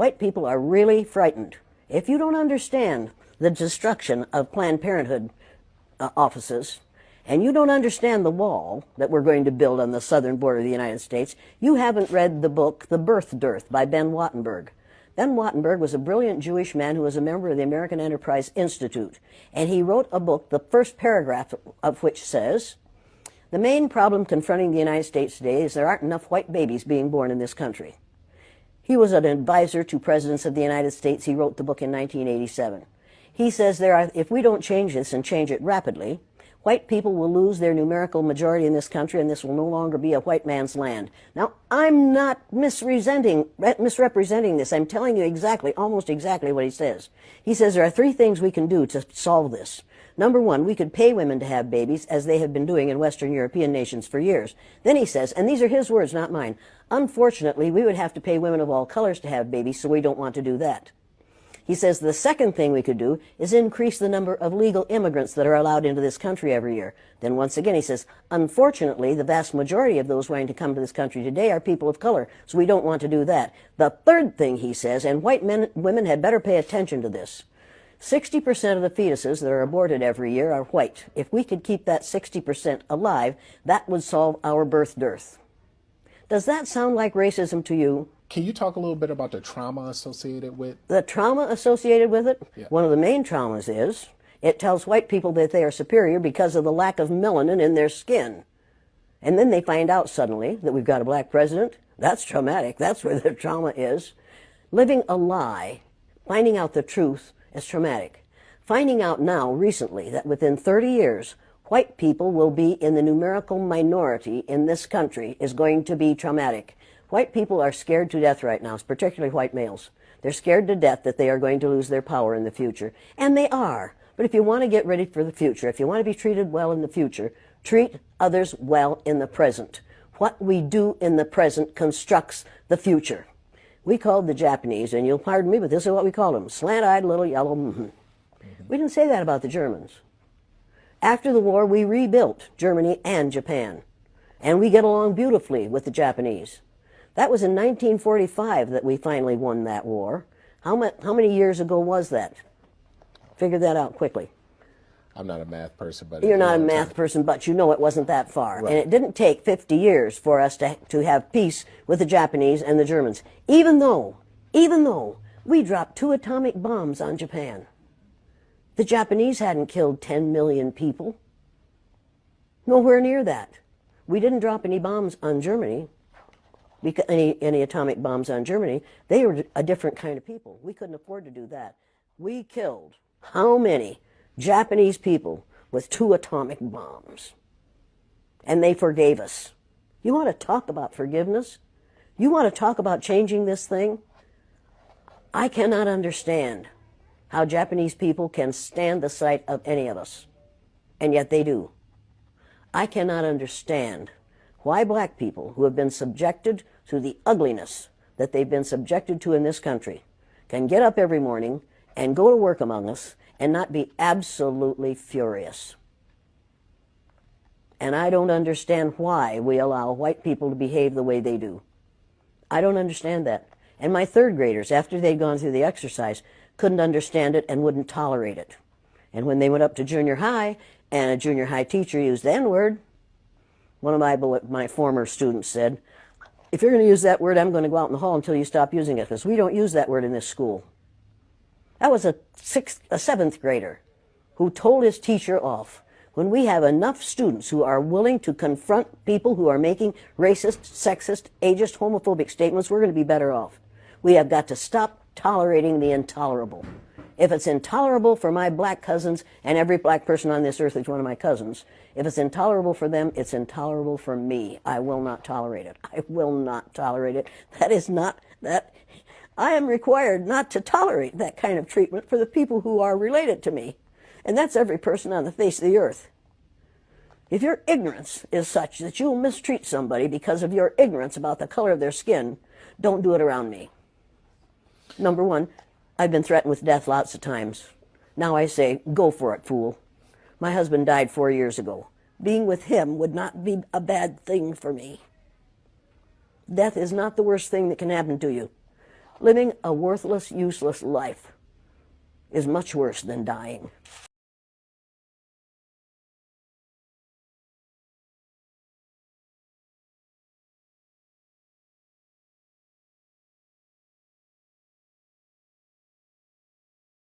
White people are really frightened. If you don't understand the destruction of Planned Parenthood offices, and you don't understand the wall that we're going to build on the southern border of the United States, you haven't read the book The Birth Dearth by Ben Wattenberg. Ben Wattenberg was a brilliant Jewish man who was a member of the American Enterprise Institute, and he wrote a book, the first paragraph of which says, "The main problem confronting the United States today is there aren't enough white babies being born in this country." He was an advisor to presidents of the United States. He wrote the book in 1987. He says if we don't change this and change it rapidly, white people will lose their numerical majority in this country, and this will no longer be a white man's land. Now, I'm not misrepresenting this. I'm telling you exactly, almost exactly what he says. He says there are three things we can do to solve this. Number one, we could pay women to have babies, as they have been doing in Western European nations for years. Then he says, and these are his words, not mine, unfortunately, we would have to pay women of all colors to have babies, so we don't want to do that. He says the second thing we could do is increase the number of legal immigrants that are allowed into this country every year. Then once again he says, unfortunately, the vast majority of those wanting to come to this country today are people of color, so we don't want to do that. The third thing he says, and women had better pay attention to this, 60% of the fetuses that are aborted every year are white. If we could keep that 60% alive, that would solve our birth dearth. Does that sound like racism to you? Can you talk a little bit about the trauma associated with? The trauma associated with it? Yeah. One of the main traumas is it tells white people that they are superior because of the lack of melanin in their skin. And then they find out suddenly that we've got a black president. That's traumatic. That's where the trauma is. Living a lie, finding out the truth, is traumatic. Finding out now, recently, that within 30 years, white people will be in the numerical minority in this country is going to be traumatic. White people are scared to death right now, particularly white males. They're scared to death that they are going to lose their power in the future. And they are. But if you want to get ready for the future, if you want to be treated well in the future, treat others well in the present. What we do in the present constructs the future. We called the Japanese, and you'll pardon me, but this is what we called them, slant-eyed little yellow We didn't say that about the Germans. After the war, we rebuilt Germany and Japan. And we get along beautifully with the Japanese. That was in 1945 that we finally won that war. How many years ago was that? Figure that out quickly. I'm not a math person, but... You're not a math person, but you know it wasn't that far. Right. And it didn't take 50 years for us to have peace with the Japanese and the Germans, even though we dropped 2 atomic bombs on Japan. The Japanese hadn't killed 10 million people. Nowhere near that. We didn't drop any bombs on Germany, any atomic bombs on Germany. They were a different kind of people. We couldn't afford to do that. We killed how many Japanese people with 2 atomic bombs? And they forgave us. You want to talk about forgiveness? You want to talk about changing this thing? I cannot understand how Japanese people can stand the sight of any of us, and yet they do. I cannot understand why black people who have been subjected to the ugliness that they've been subjected to in this country can get up every morning and go to work among us and not be absolutely furious. And I don't understand why we allow white people to behave the way they do. I don't understand that. And my third graders, after they'd gone through the exercise, couldn't understand it and wouldn't tolerate it. And when they went up to junior high, and a junior high teacher used the N-word, one of my former students said, if you're going to use that word, I'm going to go out in the hall until you stop using it, because we don't use that word in this school. That was a 7th grader who told his teacher off. When we have enough students who are willing to confront people who are making racist, sexist, ageist, homophobic statements, we're going to be better off. We have got to stop tolerating the intolerable. If it's intolerable for my black cousins, and every black person on this earth is one of my cousins, if it's intolerable for them, it's intolerable for me. I will not tolerate it. I will not tolerate it. I am required not to tolerate that kind of treatment for the people who are related to me. And that's every person on the face of the earth. If your ignorance is such that you'll mistreat somebody because of your ignorance about the color of their skin, don't do it around me. Number one, I've been threatened with death lots of times. Now I say, go for it, fool. My husband died 4 years ago. Being with him would not be a bad thing for me. Death is not the worst thing that can happen to you. Living a worthless, useless life is much worse than dying.